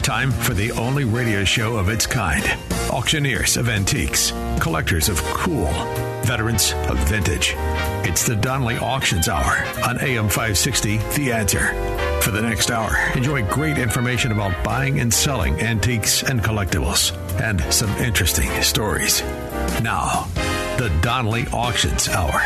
Time for the only radio show of its kind. Auctioneers of antiques, collectors of cool, veterans of vintage. It's the Donley Auctions Hour on AM 560, The Answer. For the next hour, enjoy great information about buying and selling antiques and collectibles, and some interesting stories. Now, the Donley Auctions Hour.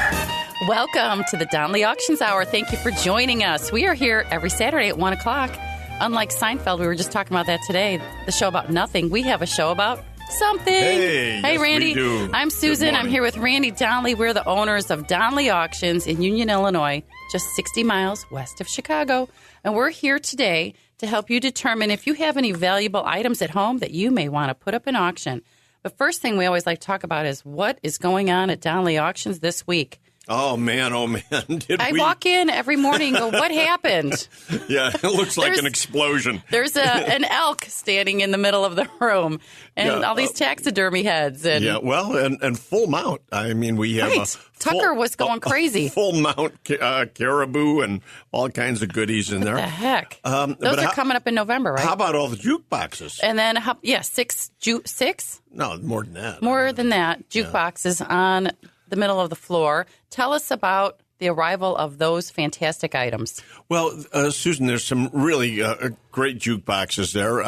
Welcome to the Donley Auctions Hour. Thank you for joining us. We are here every Saturday at 1 o'clock. Unlike Seinfeld, we were just talking about that today, the show about nothing. We have a show about something. Hey, yes, Randy. we do. I'm Susan. I'm here with Randy Donley. We're the owners of Donley Auctions in Union, Illinois, just 60 miles west of Chicago. And we're here today to help you determine if you have any valuable items at home that you may want to put up in auction. The first thing we always like to talk about is what is going on at Donley Auctions this week. Oh, man. I walk in every morning and go, what happened? Yeah, it looks like an explosion. There's an elk standing in the middle of the room and all these taxidermy heads. And, and full mount. I mean, we have Tucker was going crazy. Full mount caribou and all kinds of goodies in there. What the heck? Those are coming up in November, right? How about all the jukeboxes? And then, six? No, more than that. More than that. Jukeboxes on the middle of the floor. Tell us about the arrival of those fantastic items. Well, Susan, there's some really great jukeboxes there.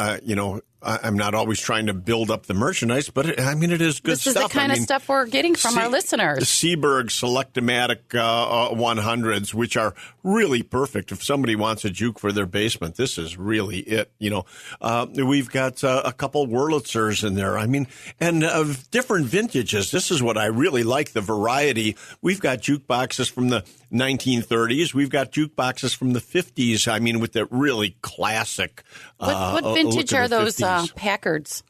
I'm not always trying to build up the merchandise, but it is good stuff. This is the kind of stuff we're getting from our listeners. The Seaberg Selectomatic 100s, which are really perfect if somebody wants a juke for their basement. This is really it. We've got a couple Wurlitzers in there. And of different vintages. This is what I really like, the variety. We've got jukeboxes from the 1930s. We've got jukeboxes from the 50s. With the really classic. What vintage are those Packards?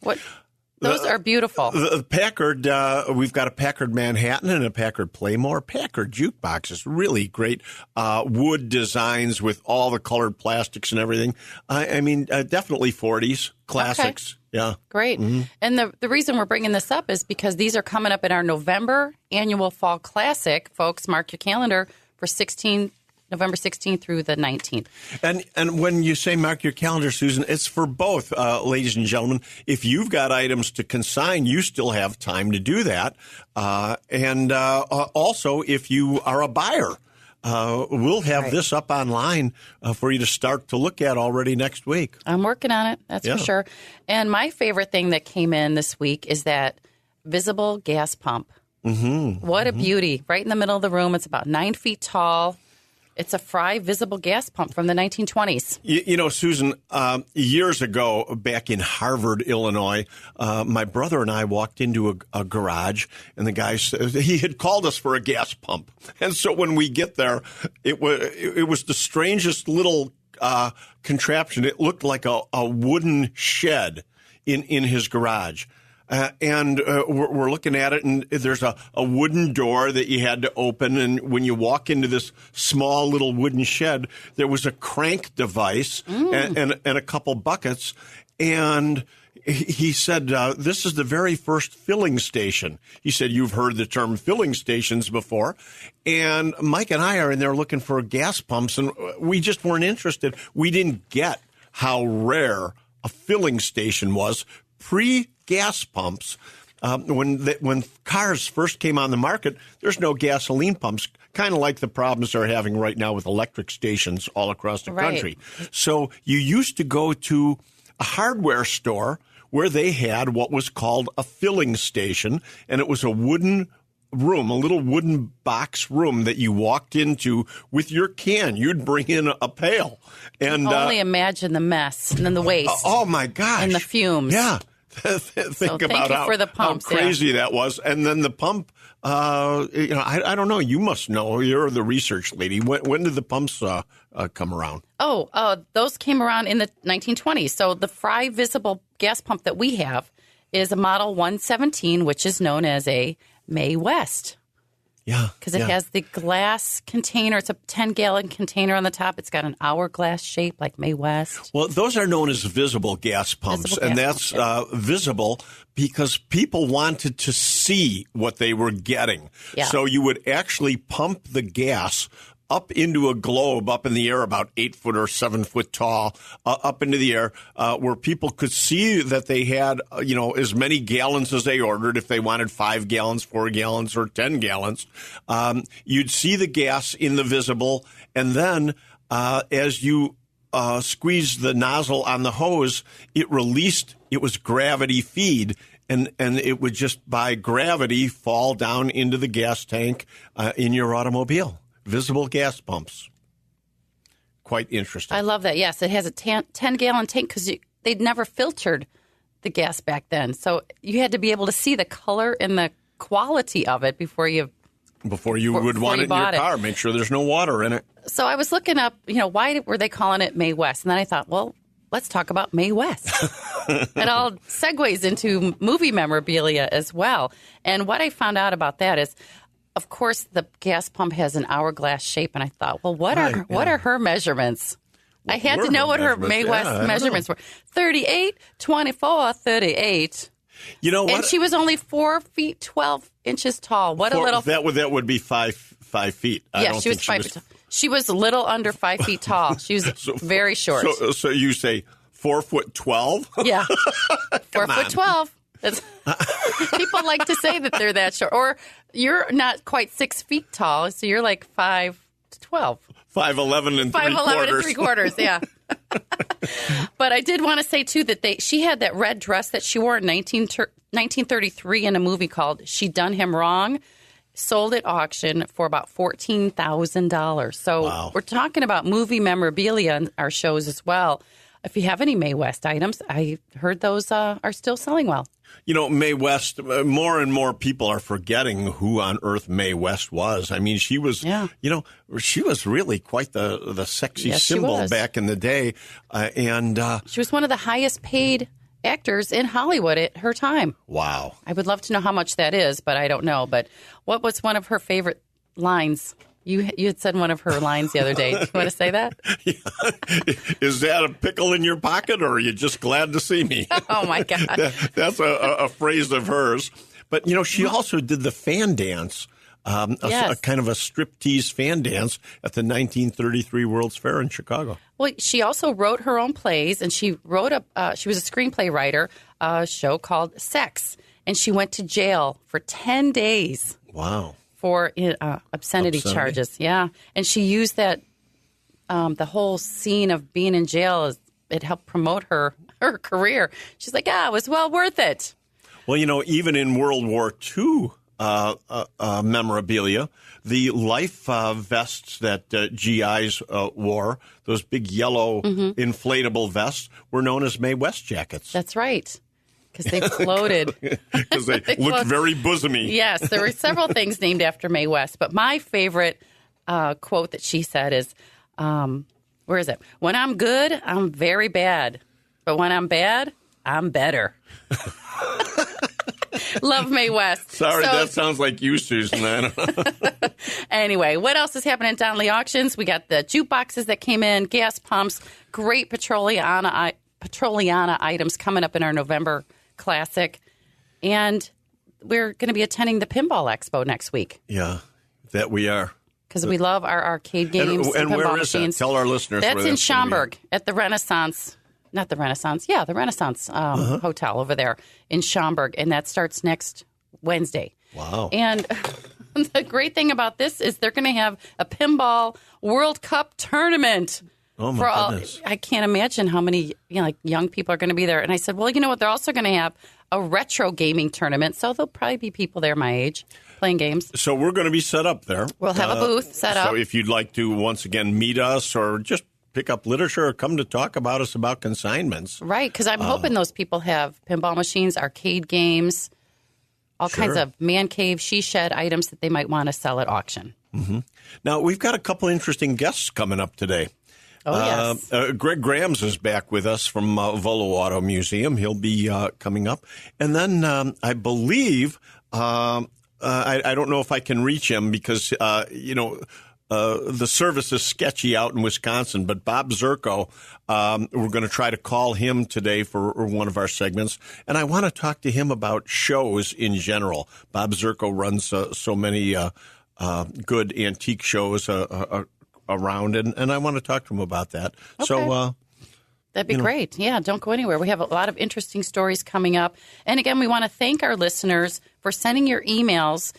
Those are beautiful. The Packard, we've got a Packard Manhattan and a Packard Playmore. Packard jukeboxes, really great wood designs with all the colored plastics and everything. Definitely 40s classics. Okay. Yeah. Great. Mm-hmm. And the reason we're bringing this up is because these are coming up in our November annual Fall Classic. Folks, mark your calendar for November 16th through the 19th. And when you say mark your calendar, Susan, it's for both, ladies and gentlemen. If you've got items to consign, you still have time to do that. Also, if you are a buyer, we'll have this up online for you to start to look at already next week. I'm working on it, that's for sure. And my favorite thing that came in this week is that visible gas pump. Mm-hmm. What a beauty. Right in the middle of the room. It's about 9 feet tall. It's a Fry visible gas pump from the 1920s. Susan, years ago, back in Harvard, Illinois, my brother and I walked into a garage, and the guy said he had called us for a gas pump. And so when we get there, it was the strangest little contraption. It looked like a wooden shed in his garage. We're looking at it, and there's a wooden door that you had to open. And when you walk into this small little wooden shed, there was a crank device and a couple buckets. And he said, this is the very first filling station. He said, you've heard the term filling stations before. And Mike and I are in there looking for gas pumps, and we just weren't interested. We didn't get how rare a filling station was pre-gas pumps. When cars first came on the market, there's no gasoline pumps, kind of like the problems they're having right now with electric stations all across the country. So you used to go to a hardware store where they had what was called a filling station, and it was a wooden room, a little wooden box room that you walked into with your can. You'd bring in a pail. And only imagine the mess and then the waste. Oh, my gosh. And the fumes. Yeah. Think about how crazy that was. And then the pump, I don't know. You must know. You're the research lady. When did the pumps come around? Those came around in the 1920s. So the Fry visible gas pump that we have is a Model 117, which is known as a Mae West. Yeah. Because it has the glass container. It's a 10-gallon container on the top. It's got an hourglass shape like Mae West. Well, those are known as visible gas pumps. That's visible because people wanted to see what they were getting. Yeah. So you would actually pump the gas up into a globe up in the air about 8 foot or 7 foot tall, up into the air, where people could see that they had, as many gallons as they ordered. If they wanted 5 gallons, 4 gallons, or 10 gallons, you'd see the gas in the visible. And then as you squeezed the nozzle on the hose, it was gravity feed. And it would just by gravity fall down into the gas tank in your automobile. Visible gas pumps. Quite interesting. I love that. Yes, it has a 10-gallon tank because they'd never filtered the gas back then. So you had to be able to see the color and the quality of it before you would want it in your car. Make sure there's no water in it. So I was looking up, why were they calling it Mae West? And then I thought, well, let's talk about Mae West. It all segues into movie memorabilia as well. And what I found out about that is, of course, the gas pump has an hourglass shape, and I thought, well, what are her measurements? I had to know what her Mae West measurements were. 38, 24, 38. You know what? And she was only 4 feet 12 inches tall. That would be 5 feet. She was 5 feet tall. She was a little under 5 feet tall. She was very short. So you say 4 foot 12? Yeah, 4 foot 12. People like to say that they're that short. Or you're not quite 6 feet tall, so you're like 5 to 12. 5'11" and 3/4. 5'11" and 3/4, yeah. But I did want to say, too, that she had that red dress that she wore in 1933 in a movie called She Done Him Wrong, sold at auction for about $14,000. So wow. We're talking about movie memorabilia in our shows as well. If you have any Mae West items, I heard those are still selling well. Mae West, more and more people are forgetting who on earth Mae West was. I mean, she was, she was really quite the sexy symbol back in the day. And she was one of the highest paid actors in Hollywood at her time. Wow. I would love to know how much that is, but I don't know. But what was one of her favorite lines? You had said one of her lines the other day. Do you want to say that? Yeah. Is that a pickle in your pocket, or are you just glad to see me? Oh, my God. That's a phrase of hers. But, she also did the fan dance, a kind of a striptease fan dance at the 1933 World's Fair in Chicago. Well, she also wrote her own plays, and she wrote she was a screenplay writer, a show called Sex, and she went to jail for 10 days. Wow. For obscenity charges, yeah. And she used that, the whole scene of being in jail, it helped promote her career. She's like, it was well worth it. Well, even in World War II memorabilia, the life vests that GIs wore, those big yellow inflatable vests, were known as Mae West jackets. That's right. Because they floated. Because they looked very bosomy. Yes, there were several things named after Mae West. But my favorite quote that she said is, where is it? When I'm good, I'm very bad. But when I'm bad, I'm better. Love Mae West. Sorry, that sounds like you, Susan. Anyway, what else is happening at Donley Auctions? We got the jukeboxes that came in, gas pumps, great Petroliana items coming up in our November Classic. And we're going to be attending the Pinball Expo next week. Yeah, that we are. Because we love our arcade games and pinball where machines. That? Tell our listeners that's where in Schaumburg at the Renaissance. Not the Renaissance. Yeah, the Renaissance Hotel over there in Schaumburg. And that starts next Wednesday. Wow. And the great thing about this is they're going to have a Pinball World Cup tournament. Oh, my goodness. I can't imagine how many young people are going to be there. And I said, well, you know what? They're also going to have a retro gaming tournament. So there'll probably be people there my age playing games. So we're going to be set up there. We'll have a booth set up. So if you'd like to, once again, meet us or just pick up literature or come to talk about us about consignments. Right, because I'm hoping those people have pinball machines, arcade games, all kinds of man cave, she shed items that they might want to sell at auction. Mm-hmm. Now, we've got a couple interesting guests coming up today. Oh, yes. Greg Grams is back with us from Volo Auto Museum. He'll be coming up. And then I believe, I don't know if I can reach him because, the service is sketchy out in Wisconsin. But Bob Zerko, we're going to try to call him today for one of our segments. And I want to talk to him about shows in general. Bob Zerko runs so many good antique shows around, and I want to talk to him about that. Okay. So that'd be great. Yeah, don't go anywhere. We have a lot of interesting stories coming up. And again, we want to thank our listeners for sending your emails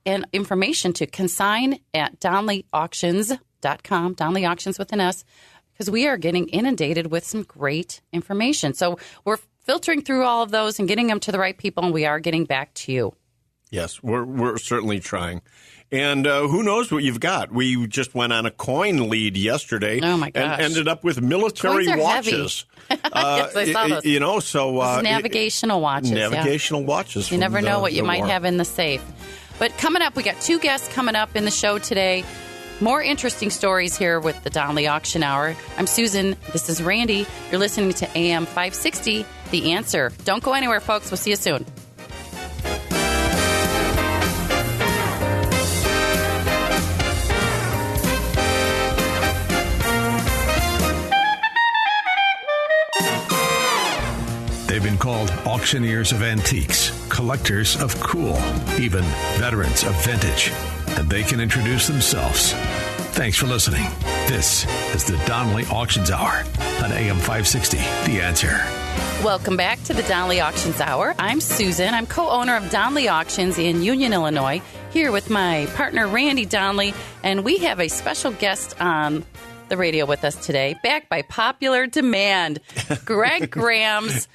and information to consign@DonleyAuctions.com, Donley Auctions with an S, because we are getting inundated with some great information. So we're filtering through all of those and getting them to the right people, and we are getting back to you. Yes, we're certainly trying. And who knows what you've got? We just went on a coin lead yesterday. Oh, my gosh. And ended up with military Coins are watches. Yes, I saw those. You know, so navigational watches. Navigational watches. You never know what you might war. have in the safe. But coming up, we got 2 guests coming up in the show today. More interesting stories here with the Donley Auction Hour. I'm Susan. This is Randy. You're listening to AM 560, The Answer. Don't go anywhere, folks. We'll see you soon. They've been called auctioneers of antiques, collectors of cool, even veterans of vintage. And they can introduce themselves. Thanks for listening. This is the Donley Auctions Hour on AM 560, The Answer. Welcome back to the Donley Auctions Hour. I'm Susan. I'm co-owner of Donley Auctions in Union, Illinois, here with my partner, Randy Donley. And we have a special guest on the radio with us today, backed by popular demand, Greg Grams,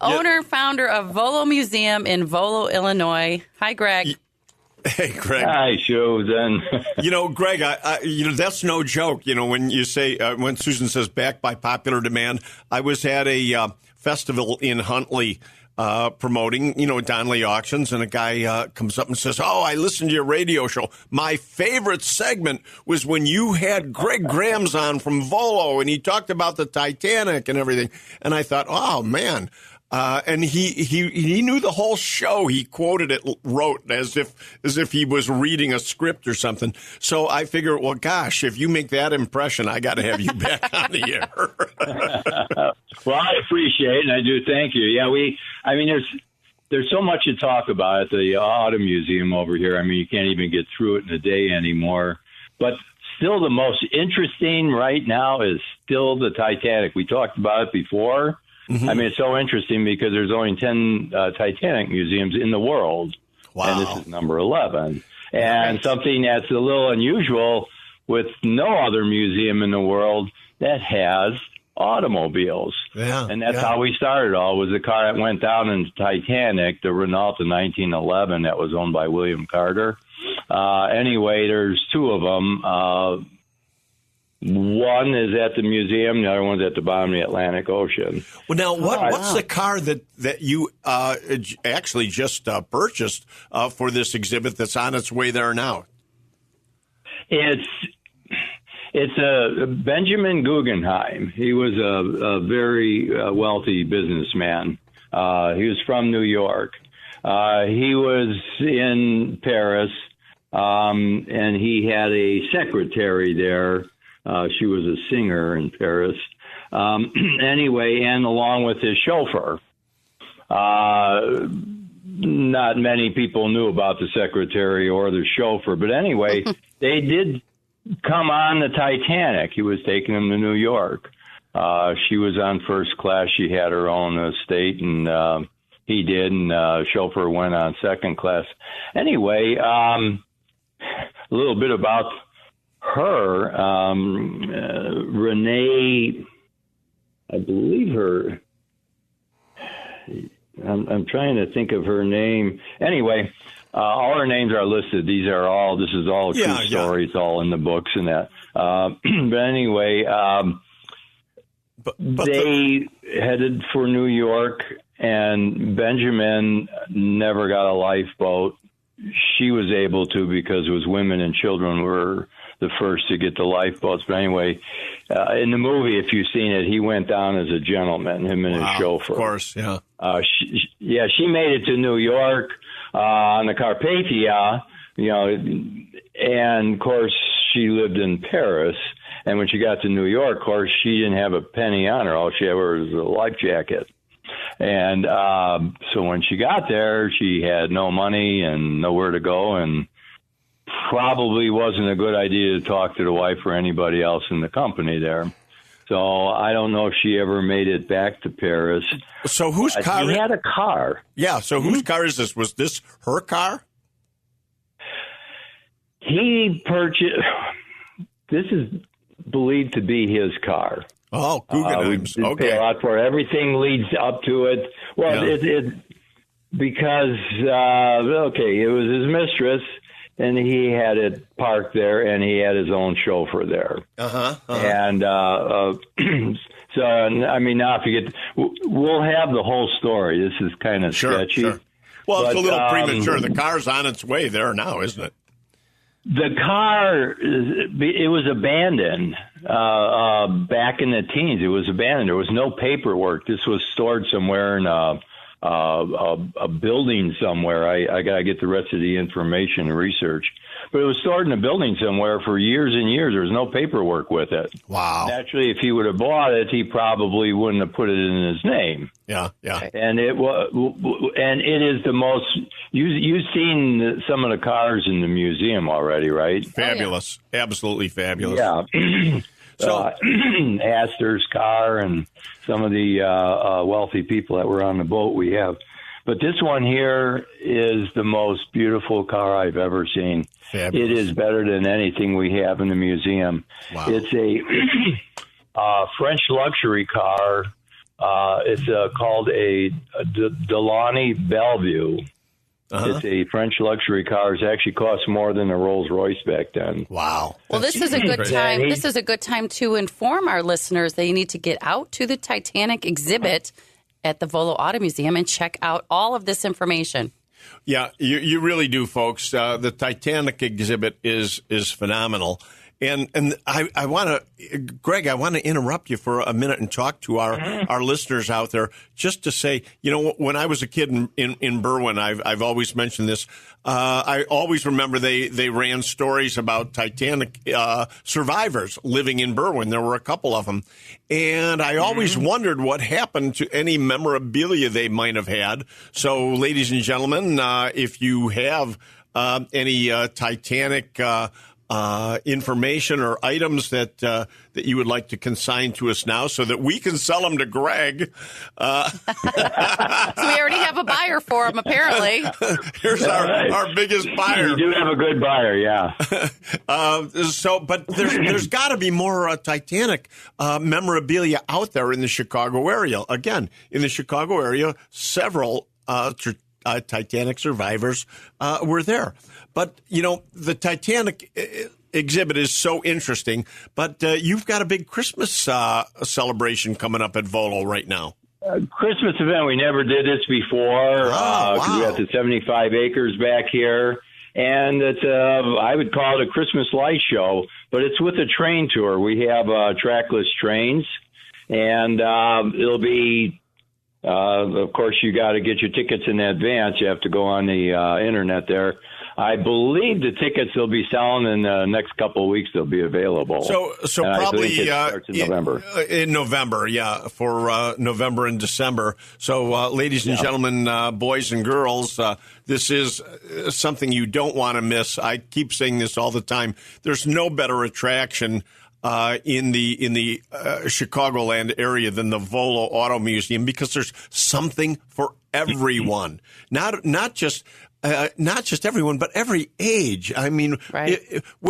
owner, founder of Volo Museum in Volo, Illinois. Hi, Greg. Hey, Greg. Hi, Susan. Greg, that's no joke. When you say, when Susan says backed by popular demand, I was at a festival in Huntley promoting, Donley Auctions, and a guy comes up and says, "Oh, I listened to your radio show. My favorite segment was when you had Greg Grams on from Volo, and he talked about the Titanic and everything." And I thought, oh, man. And he knew the whole show. He quoted it, wrote as if he was reading a script or something. So I figure, well, gosh, if you make that impression, I got to have you back on the air. Well, I appreciate it, and I do thank you. Yeah, there's so much to talk about at the Auto Museum over here. I mean, you can't even get through it in a day anymore. But still, the most interesting right now is still the Titanic. We talked about it before. Mm-hmm. I mean, it's so interesting because there's only 10 Titanic museums in the world. Wow. And this is number 11. And something that's a little unusual with no other museum in the world that has automobiles. Yeah. And that's how we started all, was the car that went down in Titanic, the Renault in 1911 that was owned by William Carter. Anyway, there's 2 of them. One is at the museum, the other one's at the bottom of the Atlantic Ocean. Well, now, what's the car that you actually just purchased for this exhibit that's on its way there now? It's a Benjamin Guggenheim. He was a very wealthy businessman. He was from New York. He was in Paris, and he had a secretary there. She was a singer in Paris. Anyway, and along with his chauffeur. Not many people knew about the secretary or the chauffeur. But anyway, they did come on the Titanic. He was taking them to New York. She was on first class. She had her own estate, and he did, and chauffeur went on second class. Anyway, a little bit about her, Renee, I believe her, I'm trying to think of her name. Anyway, all her names are listed. This is all true story. It's all in the books and that. But anyway, they headed for New York, and Benjamin never got a lifeboat. She was able to, because it was women and children were the first to get the lifeboats. But anyway, in the movie, if you've seen it, he went down as a gentleman, him and his chauffeur. Of course, yeah. She made it to New York on the Carpathia, and of course she lived in Paris. And when she got to New York, of course, she didn't have a penny on her. All she had was a life jacket. And so when she got there, she had no money and nowhere to go, and probably wasn't a good idea to talk to the wife or anybody else in the company there. So I don't know if she ever made it back to Paris. So whose car? He had a car. Yeah. So whose car is this? Was this her car? He purchased. This is believed to be his car. Oh, Guggenheim's. We pay a lot for it. Everything leads up to it. Well, it because it was his mistress. And he had it parked there, and he had his own chauffeur there. And so, I mean, now if you get, we'll have the whole story. This is kind of sketchy. Sure. Well, it's a little premature. The car's on its way there now, isn't it? The car, it was abandoned back in the teens. It was abandoned. There was no paperwork. This was stored somewhere in a building somewhere. I got to get the rest of the information and research. But it was stored in a building somewhere for years and years. There was no paperwork with it. Wow. Naturally, if he would have bought it, he probably wouldn't have put it in his name. Yeah. And it is the most. You've seen some of the cars in the museum already, right? Fabulous. Oh, yeah. Absolutely fabulous. Yeah. So Astor's car and some of the wealthy people that were on the boat we have. But this one here is the most beautiful car I've ever seen. Fabulous. It is better than anything we have in the museum. Wow. It's a French luxury car. It's called a Donley Bellevue. It's a French luxury car. It actually costs more than a Rolls Royce back then. Wow. Well, this is a good time. This is a good time to inform our listeners they need to get out to the Titanic exhibit at the Volo Auto Museum and check out all of this information. Yeah, you really do, folks. The Titanic exhibit is phenomenal. And I want to, Greg, I want to interrupt you for a minute and talk to our listeners out there, just to say, when I was a kid in Berwyn, I've always mentioned this. I always remember they ran stories about Titanic survivors living in Berwyn. There were a couple of them. And I always wondered what happened to any memorabilia they might have had. So, ladies and gentlemen, if you have any Titanic information or items that you would like to consign to us now so that we can sell them to Greg. So we already have a buyer for them, apparently. Here's our biggest buyer. You do have a good buyer, yeah. But there's got to be more Titanic memorabilia out there in the Chicago area. Again, in the Chicago area, several Titanic survivors were there. But, the Titanic exhibit is so interesting. But you've got a big Christmas celebration coming up at Volo right now. Christmas event. We never did this before. Wow. We got the 75 acres back here. And it's I would call it a Christmas light show. But it's with a train tour. We have trackless trains. And it'll be... of course, you got to get your tickets in advance. You have to go on the internet there. I believe the tickets they'll be selling in the next couple of weeks. They'll be available. So probably it starts in November. In November, yeah, for November and December. So, ladies and gentlemen, boys and girls, this is something you don't want to miss. I keep saying this all the time. There's no better attraction in the Chicagoland area than the Volo Auto Museum, because there's something for everyone. Not just everyone, but every age. I mean, right.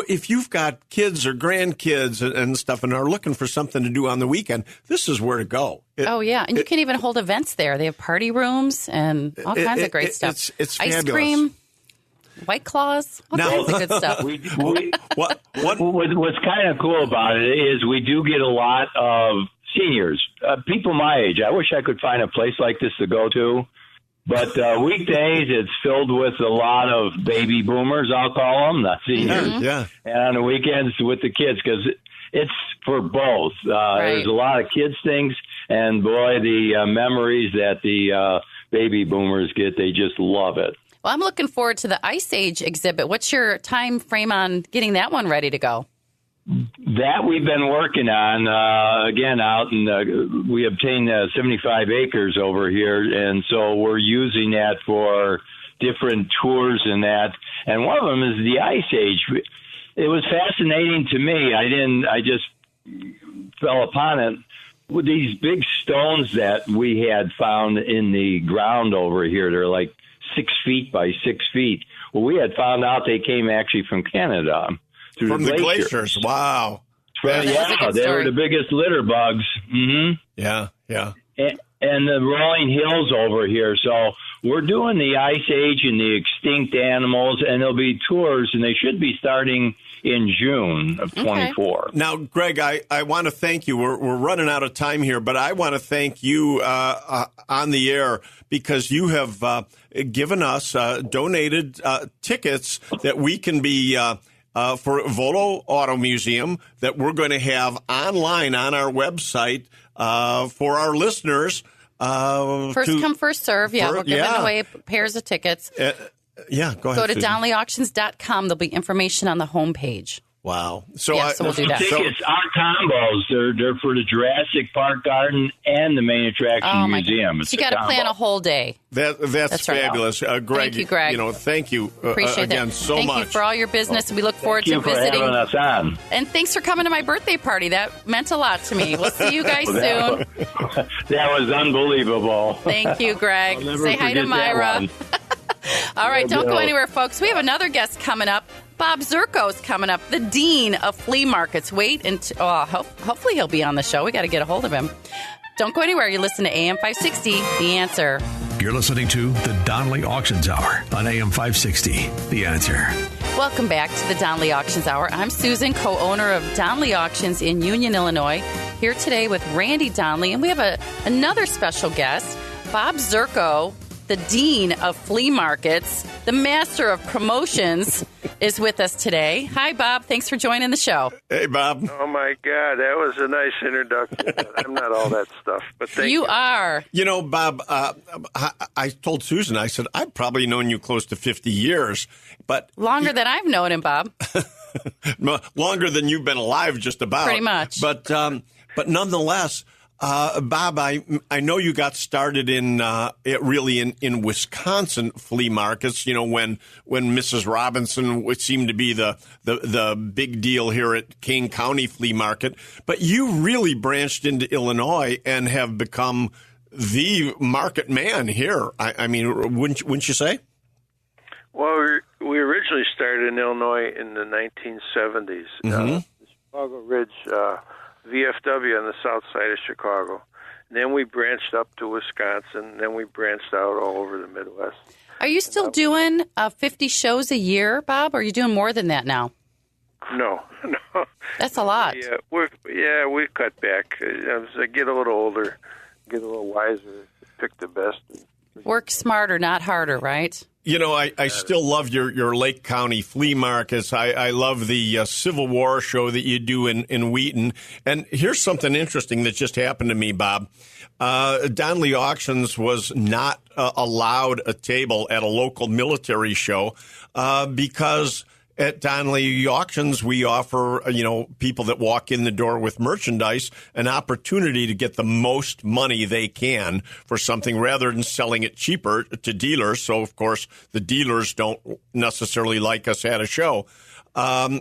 If you've got kids or grandkids and stuff and are looking for something to do on the weekend, this is where to go. And you can even hold events there. They have party rooms and all kinds of great stuff. It's ice fabulous. Cream. White Claws, all kinds of good stuff. What's kind of cool about it is we do get a lot of seniors, people my age. I wish I could find a place like this to go to. But weekdays, it's filled with a lot of baby boomers, I'll call them, the seniors. Yeah. And on the weekends with the kids, because it's for both. There's a lot of kids things, and boy, the memories that the baby boomers get, they just love it. Well, I'm looking forward to the Ice Age exhibit. What's your time frame on getting that one ready to go? That we've been working on, again, out in we obtained 75 acres over here, and so we're using that for different tours and that. and one of them is the Ice Age. It was fascinating to me. I just fell upon it with these big stones that we had found in the ground over here. They're like 6 feet by 6 feet. Well, we had found out they came actually from Canada. From the glaciers. Wow. Yeah, they were the biggest litter bugs. Mm-hmm. Yeah. And the rolling hills over here. So we're doing the Ice Age and the extinct animals, and there'll be tours, and they should be starting in June of 24. Now, Greg, I want to thank you. We're running out of time here, but I want to thank you on the air because you have given us donated tickets that we can be for Volo Auto Museum that we're going to have online on our website for our listeners. First come, first serve. Yeah, we're giving away pairs of tickets. Yeah, go ahead. Go to DonleyAuctions.com. There'll be information on the homepage. Wow. So we'll do that. Tickets are combos. They're for the Jurassic Park Garden and the main attraction museum. So you got to plan a whole day. That's fabulous. Right. Greg, thank you, Greg. Thank you Appreciate again that. so much. Thank you for all your business. We look forward to visiting. Thank you for having us on. And thanks for coming to my birthday party. That meant a lot to me. We'll see you guys soon. That was unbelievable. Thank you, Greg. Say hi to Myra. All right, don't go anywhere, folks. We have another guest coming up. Bob Zerko's coming up, the dean of flea markets. Wait, and hopefully he'll be on the show. We got to get a hold of him. Don't go anywhere. You listen to AM 560, The Answer. You're listening to the Donley Auctions Hour on AM 560, The Answer. Welcome back to the Donley Auctions Hour. I'm Susan, co-owner of Donley Auctions in Union, Illinois, here today with Randy Donley. And we have another special guest, Bob Zerko, the dean of flea markets, the master of promotions, is with us today. Hi, Bob. Thanks for joining the show. Hey, Bob. Oh, my God. That was a nice introduction. I'm not all that stuff, but thank you. You are. You know, Bob, I told Susan, I said, I've probably known you close to 50 years, but... Longer than I've known him, Bob. Longer than you've been alive, just about. Pretty much. But nonetheless... Bob, I know you got started in Wisconsin flea markets. You know, when Mrs. Robinson would seem to be the big deal here at Kane County Flea Market, but you really branched into Illinois and have become the market man here. I mean, wouldn't you say? Well, we originally started in Illinois in the 1970s. The Chicago Ridge. VFW on the south side of Chicago. And then we branched up to Wisconsin. Then we branched out all over the Midwest. Are you still doing 50 shows a year, Bob? Or are you doing more than that now? No. That's a lot. We've cut back. As I get a little older, get a little wiser, pick the best. Work smarter, not harder, right? You know, I still love your Lake County flea markets. I love the Civil War show that you do in Wheaton. And here's something interesting that just happened to me, Bob. Donley Auctions was not allowed a table at a local military show because at Donley Auctions, we offer, people that walk in the door with merchandise an opportunity to get the most money they can for something rather than selling it cheaper to dealers. So, of course, the dealers don't necessarily like us at a show. But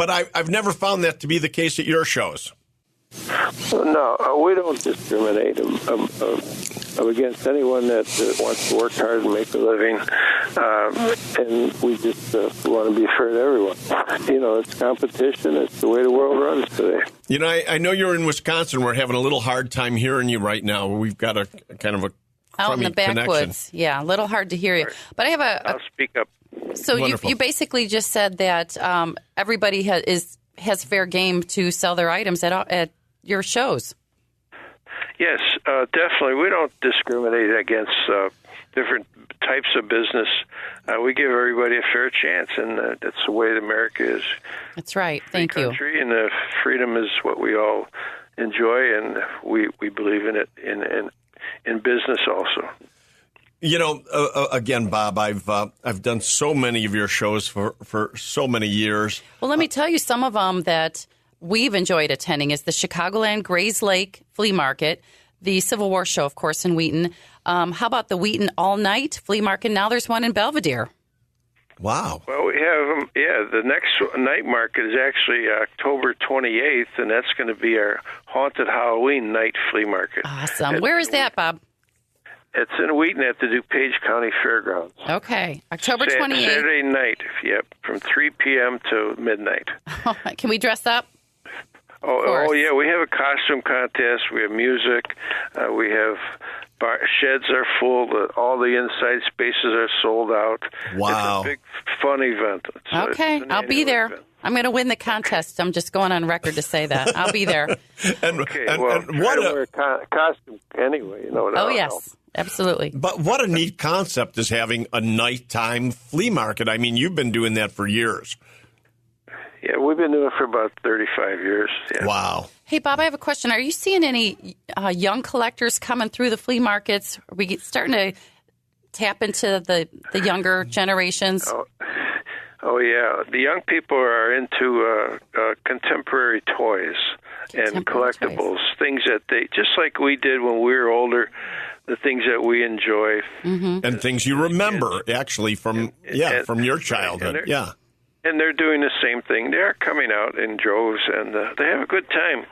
I've never found that to be the case at your shows. No, we don't discriminate against anyone that wants to work hard and make a living, and we just want to be fair to everyone. It's competition. It's the way the world runs today. I know you're in Wisconsin. We're having a little hard time hearing you right now. We've got a kind of a out in the backwoods. Yeah, a little hard to hear you. But I have I'll speak up. So you basically just said that everybody has fair game to sell their items at your shows. Yes, definitely. We don't discriminate against different types of business. We give everybody a fair chance, and that's the way America is. That's right. Thank you. Country, and freedom is what we all enjoy, and we believe in it in business also. Again, Bob, I've done so many of your shows for so many years. Well, let me tell you some of them that we've enjoyed attending is the Chicagoland Grays Lake Flea Market, the Civil War Show, of course, in Wheaton. How about the Wheaton All Night Flea Market? Now there's one in Belvedere. Wow. Well, we have them. Yeah, the next night market is actually October 28th, and that's going to be our haunted Halloween night flea market. Awesome. Where is that, Bob? It's in Wheaton at the DuPage County Fairgrounds. Okay, October 28th. Saturday night, yep, from 3 p.m. to midnight. Can we dress up? Oh, yeah, we have a costume contest. We have music. We have sheds are full. All the inside spaces are sold out. Wow. It's a big, fun event. Okay, I'll be there. Event. I'm going to win the contest. I'm just going on record to say that. I'll be there. and what wear a costume anyway, you know. Oh, yes. Absolutely. But what a neat concept is having a nighttime flea market. I mean, you've been doing that for years. Yeah, we've been doing it for about 35 years. Yeah. Wow. Hey, Bob, I have a question. Are you seeing any young collectors coming through the flea markets? Are we starting to tap into the younger generations? Oh, yeah. The young people are into contemporary toys and collectibles, things that they, just like we did when we were older, the things that we enjoy. Mm-hmm. And things you remember, actually, from your childhood. Yeah. And they're doing the same thing. They're coming out in droves, and they have a good time.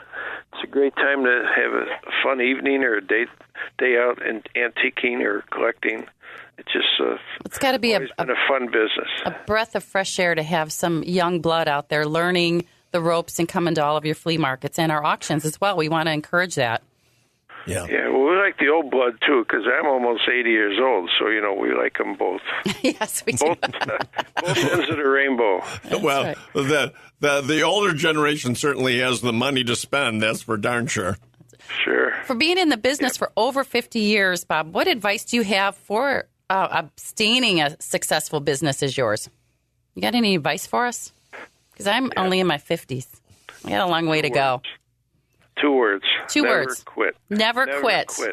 It's a great time to have a fun evening or a day out in antiquing or collecting. It's just it's got to be been a fun business. A breath of fresh air to have some young blood out there learning the ropes and coming to all of your flea markets and our auctions as well. We want to encourage that. Yeah. Yeah, well, we like the old blood, too, because I'm almost 80 years old, so, you know, we like them both. Yes, we do. Both ends of the rainbow. That's well, right. the older generation certainly has the money to spend, that's for darn sure. Sure. For being in the business for over 50 years, Bob, what advice do you have for abstaining a successful business as yours? You got any advice for us? Because I'm only in my 50s. I got a long way to go. 2 words. Never quit. Never quit. That's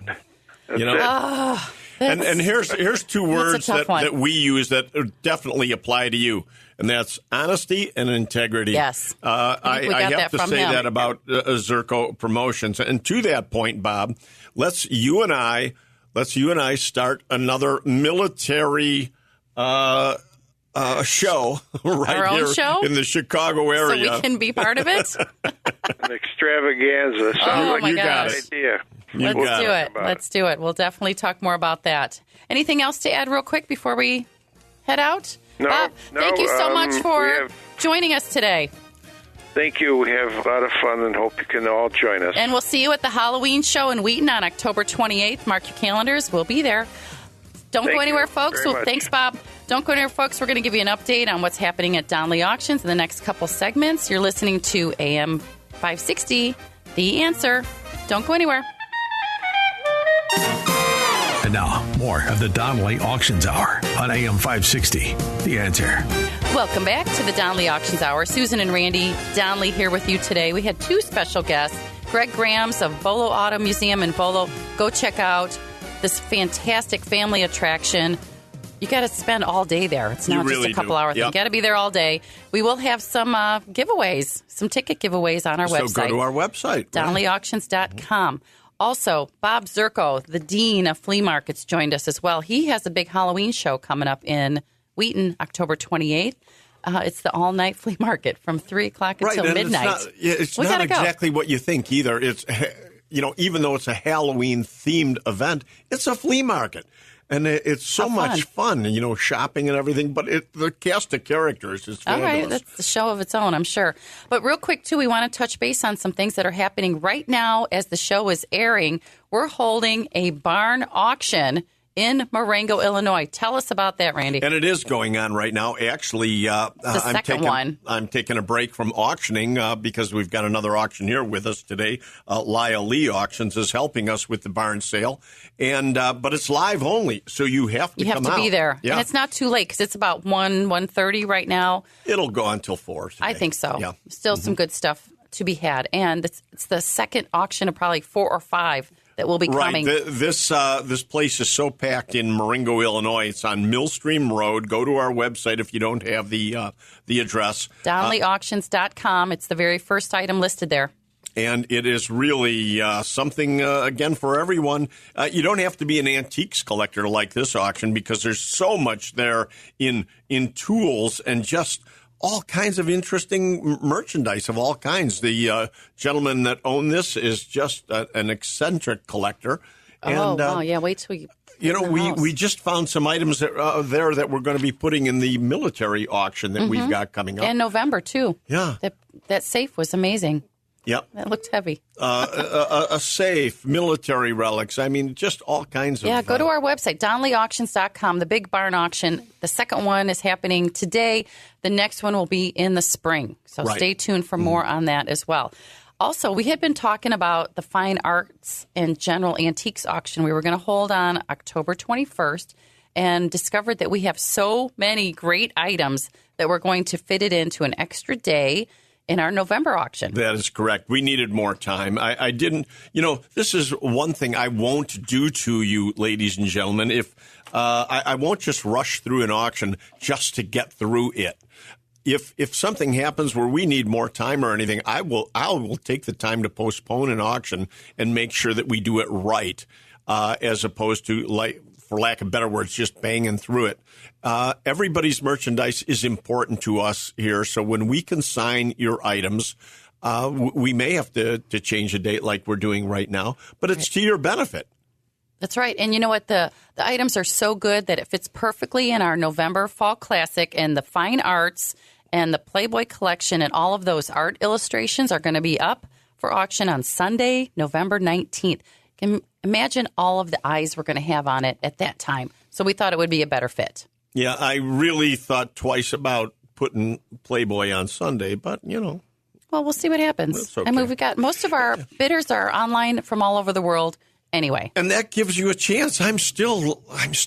you know, and here's 2 words that we use that definitely apply to you, and that's honesty and integrity. Yes. I have to say that about Zerko Promotions. And to that point, Bob, let's you and I start another military show right here in the Chicago area. So we can be part of it? An extravaganza. Oh, my gosh. Idea. Let's do it. We'll definitely talk more about that. Anything else to add real quick before we head out? No. Bob, thank you so much for joining us today. Thank you. We have a lot of fun and hope you can all join us. And we'll see you at the Halloween show in Wheaton on October 28th. Mark your calendars. We'll be there. Don't go anywhere, folks. Thanks, Bob. Don't go anywhere, folks. We're going to give you an update on what's happening at Donley Auctions in the next couple segments. You're listening to AM 560, The Answer. Don't go anywhere. And now, more of the Donley Auctions Hour on AM 560, The Answer. Welcome back to the Donley Auctions Hour. Susan and Randy Donley here with you today. We had 2 special guests, Greg Grams of Bolo Auto Museum in Bolo. Go check out this fantastic family attraction. You got to spend all day there. It's not just a couple hours. Yep. You got to be there all day. We will have some giveaways, some ticket giveaways on our website. So go to our website. DonleyAuctions.com. Also, Bob Zerko, the Dean of Flea Markets, joined us as well. He has a big Halloween show coming up in Wheaton, October 28th. It's the all-night flea market from 3 o'clock until midnight. It's not exactly what you think either. It's, even though it's a Halloween-themed event, it's a flea market. And it's so much fun, shopping and everything. But the cast of characters is fabulous. All right, that's a show of its own, I'm sure. But real quick, too, we want to touch base on some things that are happening right now as the show is airing. We're holding a barn auction in Marengo, Illinois. Tell us about that, Randy. And it is going on right now. Actually, I'm taking a break from auctioning because we've got another auctioneer with us today. Lyle Lee Auctions is helping us with the barn sale, and but it's live only, so you have to come out. You have to be there, and it's not too late because it's about 1:30 right now. It'll go until 4 today. I think so. Yeah. Still some good stuff to be had, and it's the second auction of probably 4 or 5 that will be coming. Right. This place is so packed in Marengo, Illinois. It's on Millstream Road. Go to our website if you don't have the address. DonleyAuctions.com. It's the very first item listed there. And it is really something, again, for everyone. You don't have to be an antiques collector to like this auction because there's so much there in tools and just all kinds of interesting merchandise of all kinds. The gentleman that owned this is just an eccentric collector. And, wow. Yeah, wait till you... we just found some items that, there that we're going to be putting in the military auction that we've got coming up. In November, too. Yeah. That safe was amazing. Yep. That looked heavy. A safe, military relics. I mean, just all kinds of... Yeah, go to our website, DonleyAuctions.com, the big barn auction. The second one is happening today. The next one will be in the spring. So stay tuned for more on that as well. Also, we had been talking about the fine arts and general antiques auction we were going to hold on October 21st and discovered that we have so many great items that we're going to fit it into an extra day in our November auction. That is correct. We needed more time. I didn't, this is one thing I won't do to you, ladies and gentlemen, if I won't just rush through an auction just to get through it. If something happens where we need more time or anything, I will take the time to postpone an auction and make sure that we do it right, as opposed to, like, for lack of better words, just banging through it. Everybody's merchandise is important to us here, so when we consign your items, we may have to change a date like we're doing right now, but it's to your benefit. That's right. And you know what? The items are so good that it fits perfectly in our November Fall Classic, and the fine arts and the Playboy collection and all of those art illustrations are going to be up for auction on Sunday, November 19th. Can imagine all of the eyes we're going to have on it at that time. So we thought it would be a better fit. Yeah, I really thought twice about putting Playboy on Sunday, but, Well, we'll see what happens. That's okay. I mean, we got most of our bidders are online from all over the world. Anyway. And that gives you a chance. I'm still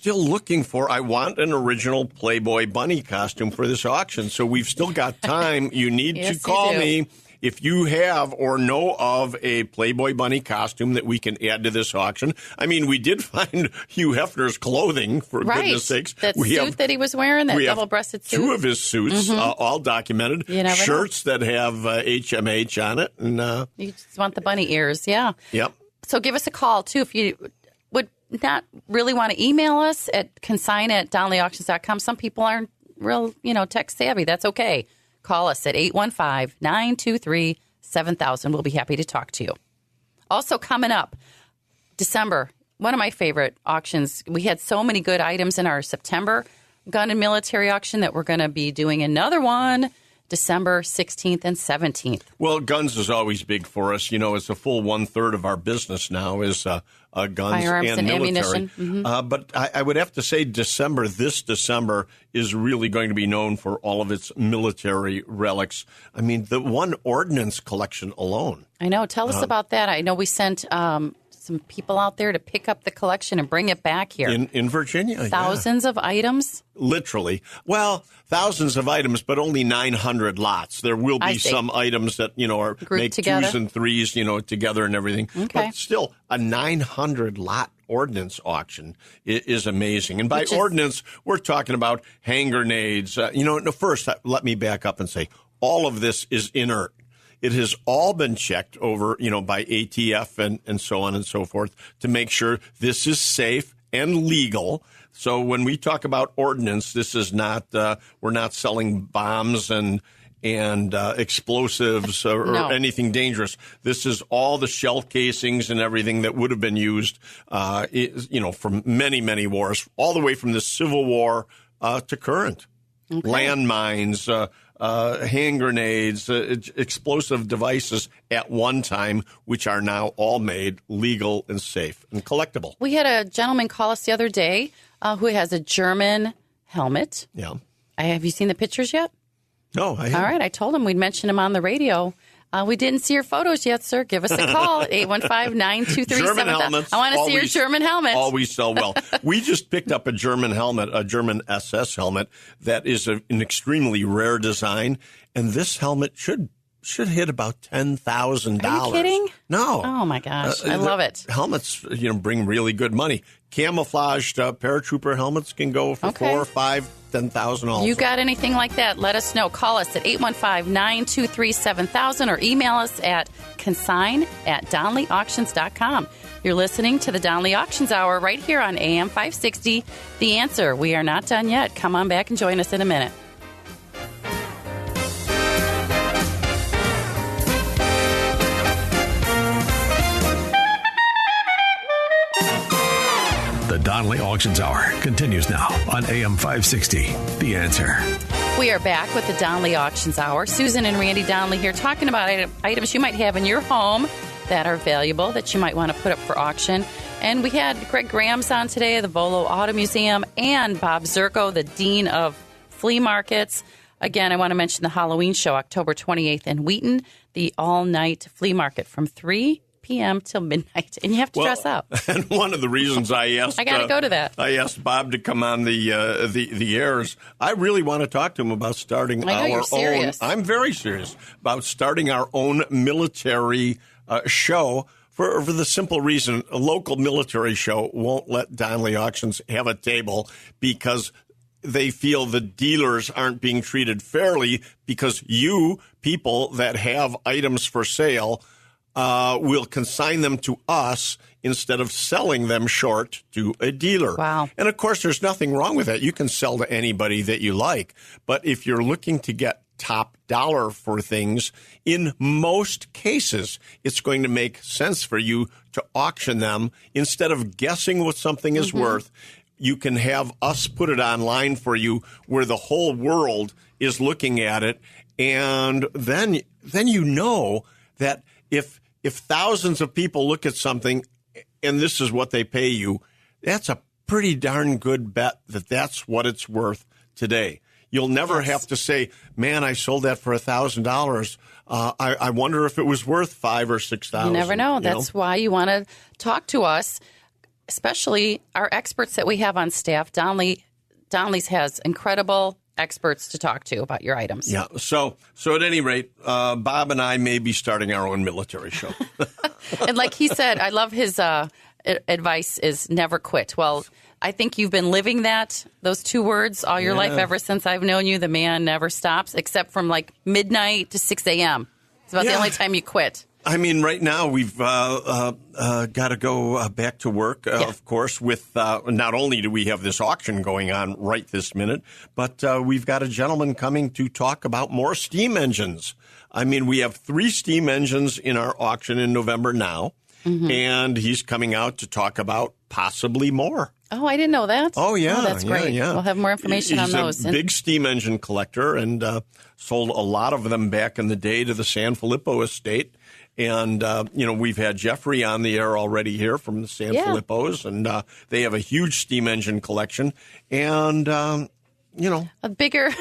looking for, I want an original Playboy bunny costume for this auction. So we've still got time. You need to call me if you have or know of a Playboy bunny costume that we can add to this auction. I mean, we did find Hugh Hefner's clothing, for goodness sakes. That suit that he was wearing, that double-breasted suit. 2 of his suits, all documented. Shirts that have HMH on it. And you just want the bunny ears, yeah. Yep. So give us a call, too, if you would not really want to email us at consign@DonleyAuctions.com. Some people aren't real, tech savvy. That's okay. Call us at 815-923-7000. We'll be happy to talk to you. Also coming up, December, one of my favorite auctions. We had so many good items in our September gun and military auction that we're going to be doing another one December 16th and 17th. Well, guns is always big for us. It's a full 1/3 of our business now is guns firearms and military. Ammunition. But I would have to say this December is really going to be known for all of its military relics. I mean, the one ordnance collection alone. I know. Tell us about that. I know we sent some people out there to pick up the collection and bring it back here. In Virginia. Thousands of items? Literally. Well, thousands of items, but only 900 lots. There will be some items that, are make together. 2s and 3s, together and everything. Okay. But still, a 900 lot ordnance auction is amazing. And by ordnance, we're talking about hand grenades. First, let me back up and say all of this is inert. It has all been checked over, by ATF and so on and so forth to make sure this is safe and legal. So when we talk about ordnance, this is not, we're not selling bombs and explosives or anything dangerous. This is all the shell casings and everything that would have been used, from many, many wars, all the way from the Civil War to current. Okay. Landmines, hand grenades, explosive devices at one time, which are now all made legal and safe and collectible. We had a gentleman call us the other day who has a German helmet. Yeah. Have you seen the pictures yet? No, I haven't. All right. I told him we'd mention him on the radio. We didn't see your photos yet, sir. Give us a call at 815-923-7000. German helmets. I want to see your German helmet. Always sell well. We just picked up a German helmet, a German SS helmet that is an extremely rare design. And this helmet should should hit about $10,000. Are you kidding? No. Oh, my gosh. I love it. Helmets, bring really good money. Camouflaged paratrooper helmets can go for $4,000, $5,000, $10,000 also. You got anything like that? Let us know. Call us at 815-923-7000 or email us at consign@donleyauctions.com. You're listening to the Donley Auctions Hour right here on AM 560. The Answer. We are not done yet. Come on back and join us in a minute. The Donley Auctions Hour continues now on AM 560. The Answer. We are back with the Donley Auctions Hour. Susan and Randy Donley here talking about items you might have in your home that are valuable that you might want to put up for auction. And we had Greg Graham's on today, the Volo Auto Museum, and Bob Zirko, the Dean of Flea Markets. Again, I want to mention the Halloween show, October 28th in Wheaton, the all-night flea market from 3 p.m. till midnight, and you have to dress up. And one of the reasons I asked, I got to go to that. I asked Bob to come on the airs. I really want to talk to him about starting our you're serious. own. I'm very serious about starting our own military show. For the simple reason, a local military show won't let Donley Auctions have a table because they feel the dealers aren't being treated fairly because you people that have items for sale will consign them to us instead of selling them short to a dealer. Wow. And, of course, there's nothing wrong with that. You can sell to anybody that you like. But if you're looking to get top dollar for things, in most cases, it's going to make sense for you to auction them instead of guessing what something is worth. You can have us put it online for you where the whole world is looking at it. And then you know that if thousands of people look at something and this is what they pay you, that's a pretty darn good bet that that's what it's worth today. You'll never have to say, man, I sold that for $1,000. I wonder if it was worth $5,000 or $6,000. You never know. That's why you want to talk to us, especially our experts that we have on staff. Donley's has incredible experts to talk to about your items. Yeah. So at any rate, Bob and I may be starting our own military show. And like he said, I love his advice is never quit. Well, I think you've been living those two words all your life ever since I've known you. The man never stops, except from like midnight to 6 a.m. It's about the only time you quit. I mean, right now we've got to go back to work, of course, with not only do we have this auction going on right this minute, but we've got a gentleman coming to talk about more steam engines. I mean, we have 3 steam engines in our auction in November now, and he's coming out to talk about possibly more. Oh, I didn't know that. Oh, yeah. Oh, that's great. Yeah. We'll have more information on those. He's a big steam engine collector and sold a lot of them back in the day to the San Filippo estate. And, we've had Jeffrey on the air already here from the San Filippos, and they have a huge steam engine collection. And, a bigger,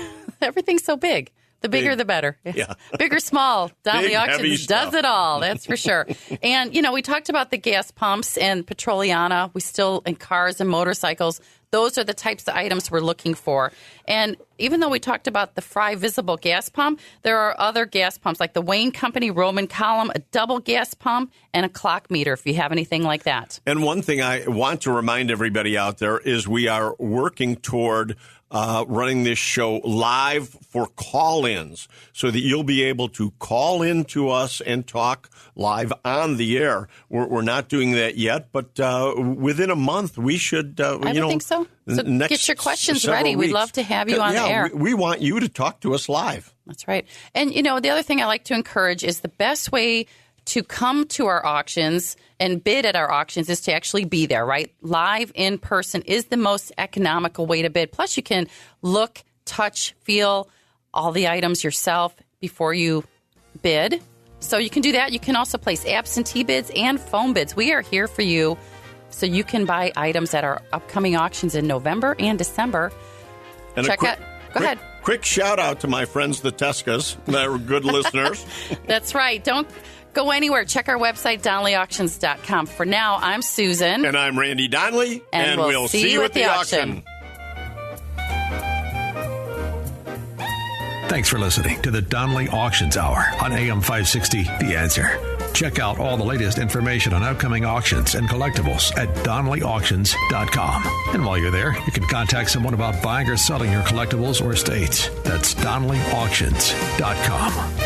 everything's so big. The bigger, the better. Yeah. Big or small, Donley Auctions does it all. That's for sure. And, we talked about the gas pumps and Petroliana. We still, in cars and motorcycles, those are the types of items we're looking for. And even though we talked about the Fry Visible gas pump, there are other gas pumps like the Wayne Company Roman Column, a double gas pump, and a clock meter if you have anything like that. And one thing I want to remind everybody out there is we are working toward running this show live for call-ins so that you'll be able to call in to us and talk live on the air. We're not doing that yet, but within a month we should, I would think so. So get your questions ready. We'd love to have you on the air. We want you to talk to us live. That's right. And, the other thing I like to encourage is the best way to come to our auctions and bid at our auctions is to actually be there, right? Live in person is the most economical way to bid. Plus, you can look, touch, feel all the items yourself before you bid. So you can do that. You can also place absentee bids and phone bids. We are here for you so you can buy items at our upcoming auctions in November and December. And Go ahead. Quick shout out to my friends, the Tescas. They're good listeners. That's right. Don't go anywhere. Check our website, DonleyAuctions.com. For now, I'm Susan. And I'm Randy Donley. And we'll see you at the auction. Thanks for listening to the Donley Auctions Hour on AM 560, The Answer. Check out all the latest information on upcoming auctions and collectibles at DonleyAuctions.com. And while you're there, you can contact someone about buying or selling your collectibles or estates. That's DonleyAuctions.com.